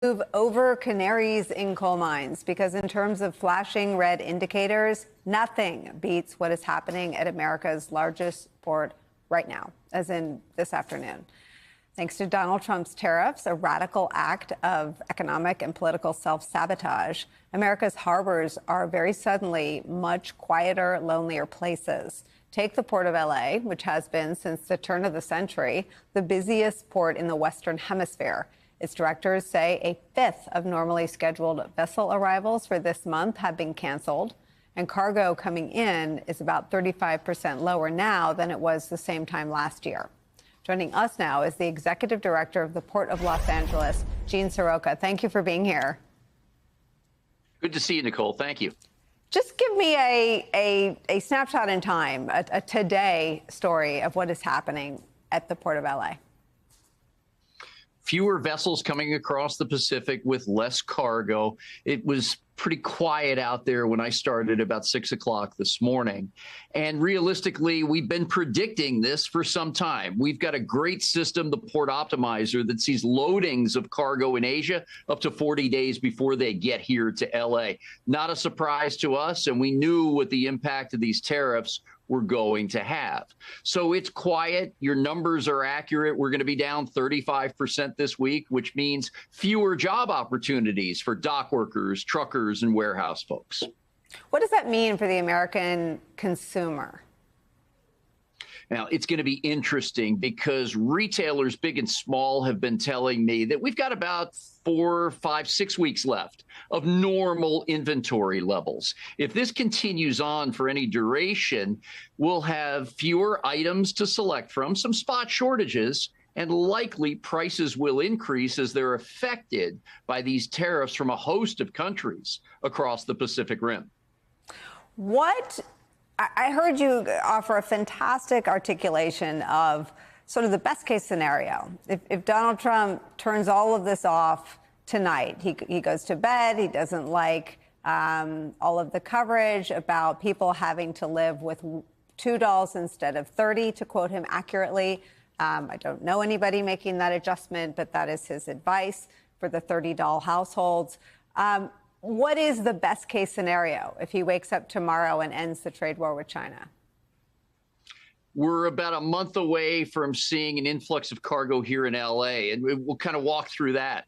Move over canaries in coal mines, because in terms of flashing red indicators, nothing beats what is happening at America's largest port right now, as in this afternoon. Thanks to Donald Trump's tariffs, a radical act of economic and political self-sabotage, America's harbors are very suddenly much quieter, lonelier places. Take the Port of LA, which has been, since the turn of the century, the busiest port in the Western Hemisphere. Its directors say a fifth of normally scheduled vessel arrivals for this month have been canceled, and cargo coming in is about 35% lower now than it was the same time last year. Joining us now is the executive director of the Port of Los Angeles, Seroka. Thank you for being here. Good to see you, Nicolle. Thank you. Just give me a snapshot in time, a today story of what is happening at the Port of LA. Fewer vessels coming across the Pacific with less cargo. It was pretty quiet out there when I started about 6 o'clock this morning. And realistically, we've been predicting this for some time. We've got a great system, the Port Optimizer, that sees loadings of cargo in Asia up to 40 days before they get here to LA. Not a surprise to us, and we knew what the impact of these tariffs we're going to have. So it's quiet. Your numbers are accurate. We're going to be down 35% this week, which means fewer job opportunities for dock workers, truckers, and warehouse folks. What does that mean for the American consumer? Now, it's going to be interesting because retailers, big and small, have been telling me that we've got about 4, 5, 6 weeks left of normal inventory levels. If this continues on for any duration, we'll have fewer items to select from, some spot shortages, and likely prices will increase as they're affected by these tariffs from a host of countries across the Pacific Rim. I heard you offer a fantastic articulation of sort of the best case scenario. If Donald Trump turns all of this off tonight, he goes to bed, he doesn't like all of the coverage about people having to live with $2 instead of 30, to quote him accurately. I don't know anybody making that adjustment, but that is his advice for the $30 households. What is the best case scenario if he wakes up tomorrow and ends the trade war with China? We're about a month away from seeing an influx of cargo here in LA, and we'll kind of walk through that.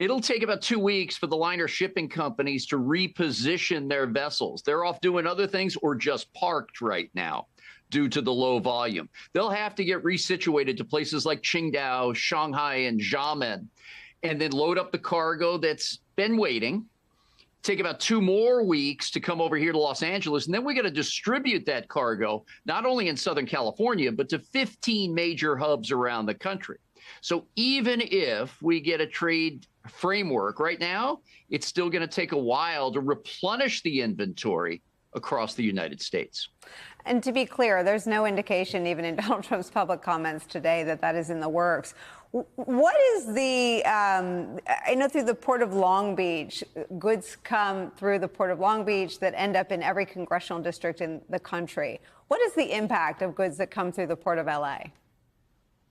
It'll take about 2 weeks for the liner shipping companies to reposition their vessels. They're off doing other things or just parked right now due to the low volume. They'll have to get resituated to places like Qingdao, Shanghai, and Xiamen, and then load up the cargo that's been waiting. Take about 2 more weeks to come over here to Los Angeles, and then we got to distribute that cargo not only in Southern California, but to 15 major hubs around the country. So even if we get a trade framework right now, it's still going to take a while to replenish the inventory across the United States. And to be clear, there's no indication, even in Donald Trump's public comments today, that that is in the works. What is I know through the Port of Long Beach, goods come through the Port of Long Beach that end up in every congressional district in the country. What is the impact of goods that come through the Port of LA?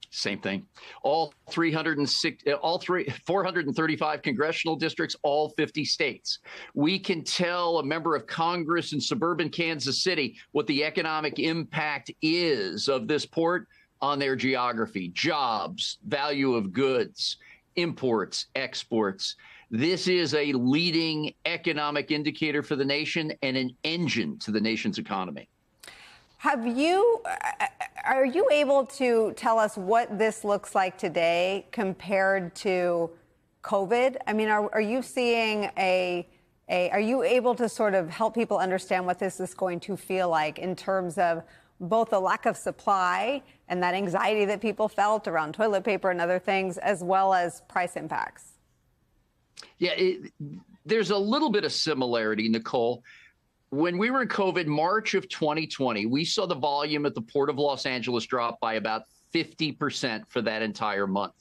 Same thing. All 435 congressional districts, all 50 states. We can tell a member of Congress in suburban Kansas City what the economic impact is of this port on their geography, jobs, value of goods, imports, exports. This is a leading economic indicator for the nation and an engine to the nation's economy. Are you able to tell us what this looks like today compared to COVID? I mean, are you seeing are you able to sort of help people understand what this is going to feel like in terms of both the lack of supply and that anxiety that people felt around toilet paper and other things, as well as price impacts? Yeah, there's a little bit of similarity, Nicolle. When we were in COVID, March of 2020, we saw the volume at the Port of Los Angeles drop by about 50% for that entire month.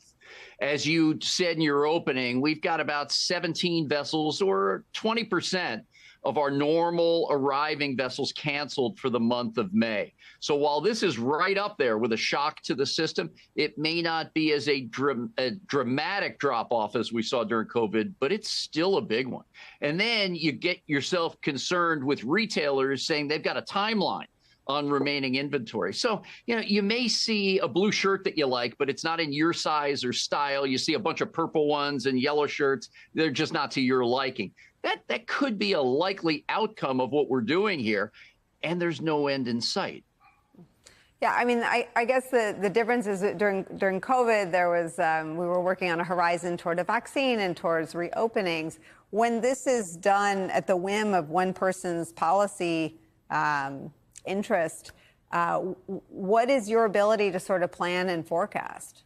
As you said in your opening, we've got about 17 vessels, or 20% of our normal arriving vessels, canceled for the month of May. So while this is right up there with a shock to the system, it may not be as a dramatic drop-off as we saw during COVID, but it's still a big one. And then you get yourself concerned with retailers saying they've got a timeline on remaining inventory. So, you may see a blue shirt that you like, but it's not in your size or style. You see a bunch of purple ones and yellow shirts. They're just not to your liking. That could be a likely outcome of what we're doing here, and there's no end in sight. Yeah, I mean, I guess the difference is that during COVID, there was we were working on a horizon toward a vaccine and towards reopenings. When this is done at the whim of one person's policy interest, what is your ability to sort of plan and forecast?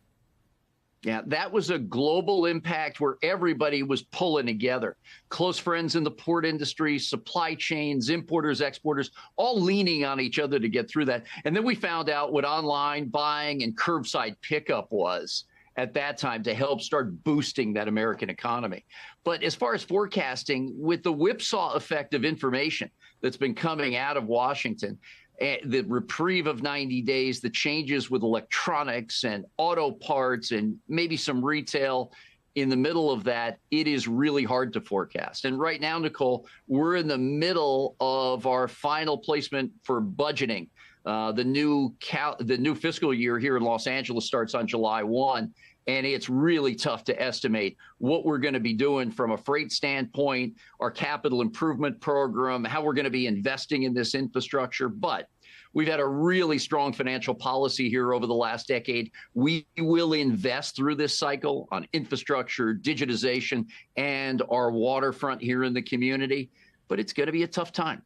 Yeah, that was a global impact where everybody was pulling together. Close friends in the port industry, supply chains, importers, exporters, all leaning on each other to get through that. And then we found out what online buying and curbside pickup was at that time to help start boosting that American economy. But as far as forecasting, with the whipsaw effect of information that's been coming out of Washington, the reprieve of 90 days, the changes with electronics and auto parts and maybe some retail in the middle of that, it is really hard to forecast. And right now, Nicolle, we're in the middle of our final placement for budgeting. The new fiscal year here in Los Angeles starts on July 1. And it's really tough to estimate what we're going to be doing from a freight standpoint, our capital improvement program, how we're going to be investing in this infrastructure. But we've had a really strong financial policy here over the last decade. We will invest through this cycle on infrastructure, digitization, and our waterfront here in the community. But it's going to be a tough time.